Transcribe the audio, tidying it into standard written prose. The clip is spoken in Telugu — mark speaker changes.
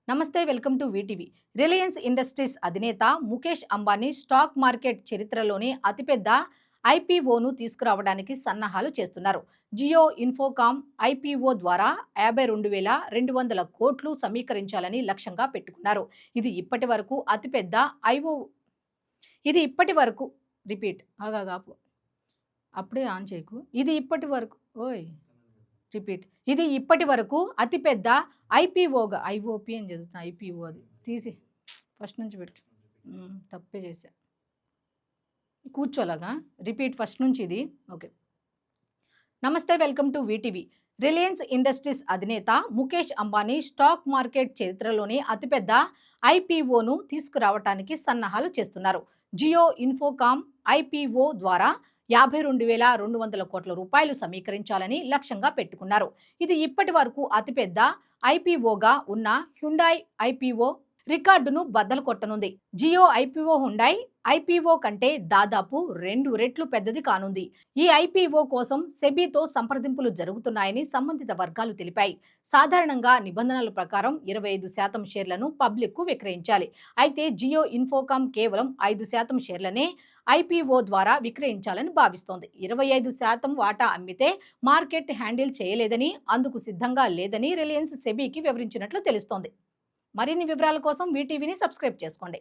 Speaker 1: నమస్తే, welcome to VTV. Reliance industries అధినేత ముఖేష్ అంబానీ స్టాక్ మార్కెట్ చరిత్రలోనే అతిపెద్ద ఐపీఓను తీసుకురావడానికి సన్నాహాలు చేస్తున్నారు. జియో ఇన్ఫోకామ్ ఐపీఓ ద్వారా 52,200 కోట్లు సమీకరించాలని లక్ష్యంగా పెట్టుకున్నారు. ఇది ఇప్పటి వరకు అతిపెద్ద ఐఓ ఇది ఇప్పటి వరకు రిపీట్ ఆగాగాపు అప్పుడే ఆన్ చేయకు. ఇది ఇప్పటి వరకు ఓయ్ రిపీట్ ఇది ఇప్పటి వరకు అతిపెద్ద ఐపీఓగా ఐఓపి అని చదువుతున్నా. ఐపీఓ అది తీసి ఫస్ట్ నుంచి పెట్టు. తప్పే చేశా. కూర్చోలాగా రిపీట్ ఫస్ట్ నుంచి ఇది. ఓకే. నమస్తే, welcome to VTV. Reliance industries అధినేత ముఖేష్ అంబానీ స్టాక్ మార్కెట్ చరిత్రలోనే అతిపెద్ద ఐపీఓను తీసుకురావడానికి సన్నాహాలు చేస్తున్నారు. జియో ఇన్ఫోకామ్ ఐపీఓ ద్వారా 52,200 కోట్ల రూపాయలు సమీకరించాలని లక్ష్యంగా పెట్టుకున్నారు. ఇది ఇప్పటి వరకు అతిపెద్ద ఐపీఓగా ఉన్న హ్యుండాయ్ ఐపీఓ రికార్డును బద్దలు కొట్టనుంది. జియో ఐపీఓ హ్యుండాయ్ ఐపీఓ కంటే దాదాపు 2 రెట్లు పెద్దది కానుంది. ఈ ఐపీఓ కోసం సెబీతో సంప్రదింపులు జరుగుతున్నాయని సంబంధిత వర్గాలు తెలిపాయి. సాధారణంగా నిబంధనల ప్రకారం 25% షేర్లను పబ్లిక్కు విక్రయించాలి. అయితే జియో ఇన్ఫోకామ్ కేవలం 5% షేర్లనే ఐపీఓ ద్వారా విక్రయించాలని భావిస్తోంది. 25% వాటా అమ్మితే మార్కెట్ హ్యాండిల్ చేయలేదని, అందుకు సిద్ధంగా లేదని రిలయన్స్ సెబీకి వివరించినట్లు తెలుస్తోంది. మరిన్ని వివరాల కోసం వీటీవీని సబ్స్క్రైబ్ చేసుకోండి.